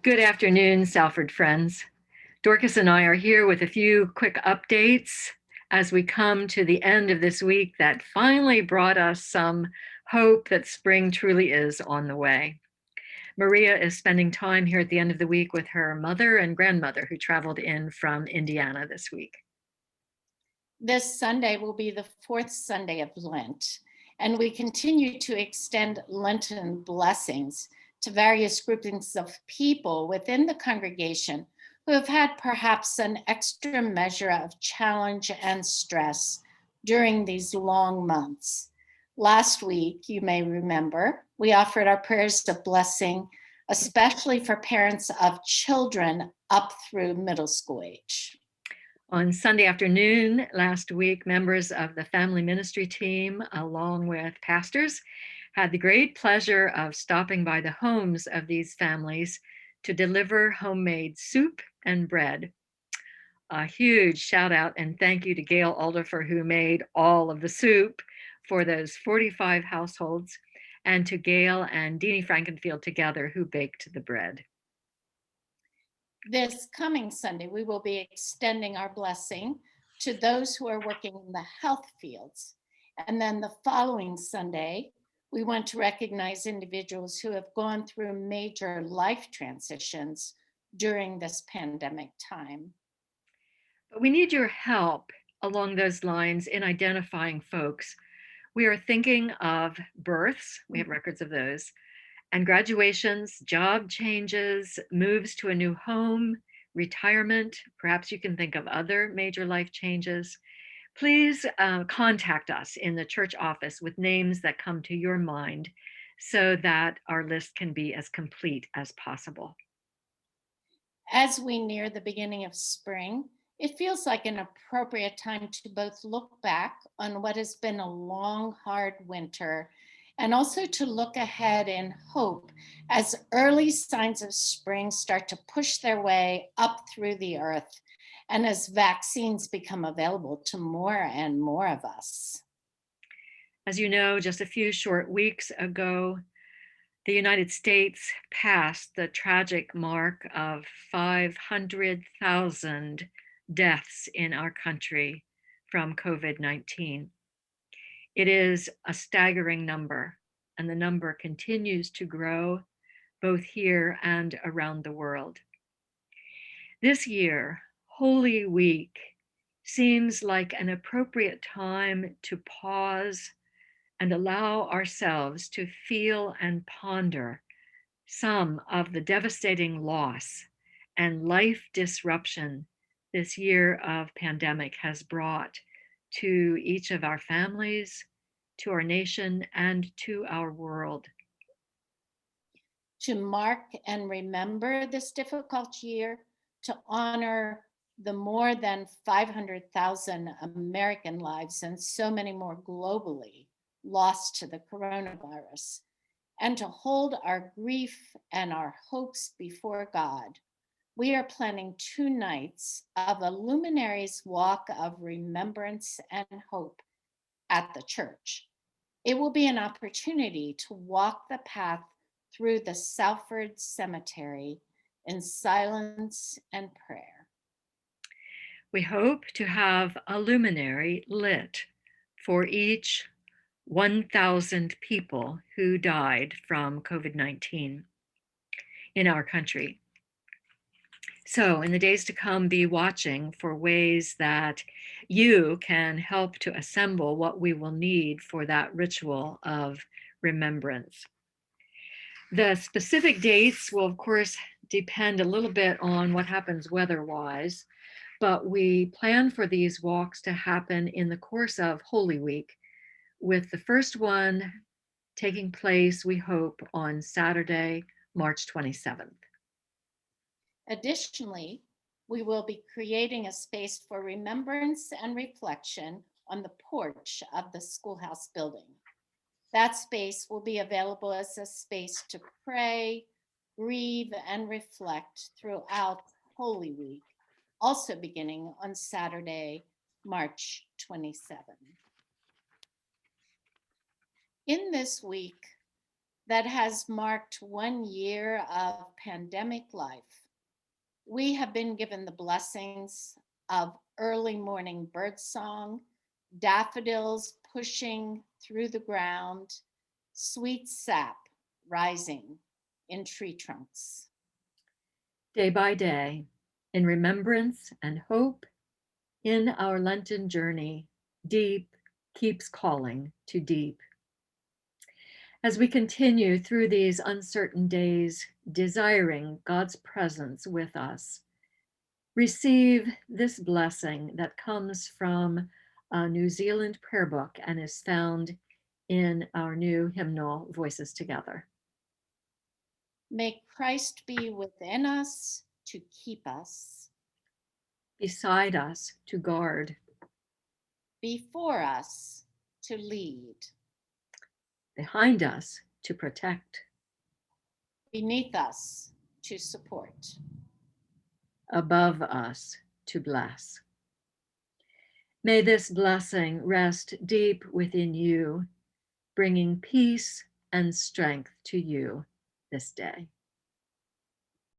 Good afternoon, Salford friends. Dorcas and I are here with a few quick updates as we come to the end of this week that finally brought us some hope that spring truly is on the way. Maria is spending time here at the end of the week with her mother and grandmother who traveled in from Indiana this week. This Sunday will be the fourth Sunday of Lent, and we continue to extend Lenten blessings to various groupings of people within the congregation who have had perhaps an extra measure of challenge and stress during these long months. Last week, you may remember, we offered our prayers of blessing, especially for parents of children up through middle school age. On Sunday afternoon last week, members of the family ministry team, along with pastors, had the great pleasure of stopping by the homes of these families to deliver homemade soup and bread. A huge shout out and thank you to Gail Alderfer, who made all of the soup for those 45 households, and to Gail and Deanie Frankenfield together, who baked the bread. This coming Sunday, we will be extending our blessing to those who are working in the health fields. And then the following Sunday, we want to recognize individuals who have gone through major life transitions during this pandemic time. But we need your help along those lines in identifying folks. We are thinking of births, we have records of those, and graduations, job changes, moves to a new home, retirement. Perhaps you can think of other major life changes. Please contact us in the church office with names that come to your mind so that our list can be as complete as possible. As we near the beginning of spring, it feels like an appropriate time to both look back on what has been a long, hard winter and also to look ahead in hope as early signs of spring start to push their way up through the earth and as vaccines become available to more and more of us. As you know, just a few short weeks ago, the United States passed the tragic mark of 500,000 deaths in our country from COVID-19. It is a staggering number, and the number continues to grow both here and around the world. This year, Holy Week seems like an appropriate time to pause and allow ourselves to feel and ponder some of the devastating loss and life disruption this year of pandemic has brought to each of our families, to our nation, and to our world. To mark and remember this difficult year, to honor the more than 500,000 American lives and so many more globally lost to the coronavirus, and to hold our grief and our hopes before God, we are planning 2 nights of a luminaries walk of remembrance and hope at the church. It will be an opportunity to walk the path through the Salford Cemetery in silence and prayer. We hope to have a luminary lit for each 1,000 people who died from COVID-19 in our country. So, in the days to come, be watching for ways that you can help to assemble what we will need for that ritual of remembrance. The specific dates will, of course, depend a little bit on what happens weather-wise, but we plan for these walks to happen in the course of Holy Week, with the first one taking place, we hope, on Saturday, March 27th. Additionally, we will be creating a space for remembrance and reflection on the porch of the schoolhouse building. That space will be available as a space to pray, grieve, and reflect throughout Holy Week, also beginning on Saturday, March 27. In this week, that has marked 1 year of pandemic life, we have been given the blessings of early morning birdsong, daffodils pushing through the ground, sweet sap rising in tree trunks. Day by day, in remembrance and hope, in our Lenten journey, deep keeps calling to deep. As we continue through these uncertain days, desiring God's presence with us, receive this blessing that comes from a New Zealand prayer book and is found in our new hymnal, Voices Together. May Christ be within us to keep us, Beside us to guard, before us to lead, behind us to protect, beneath us to support. above us to bless. May this blessing rest deep within you, bringing peace and strength to you this day.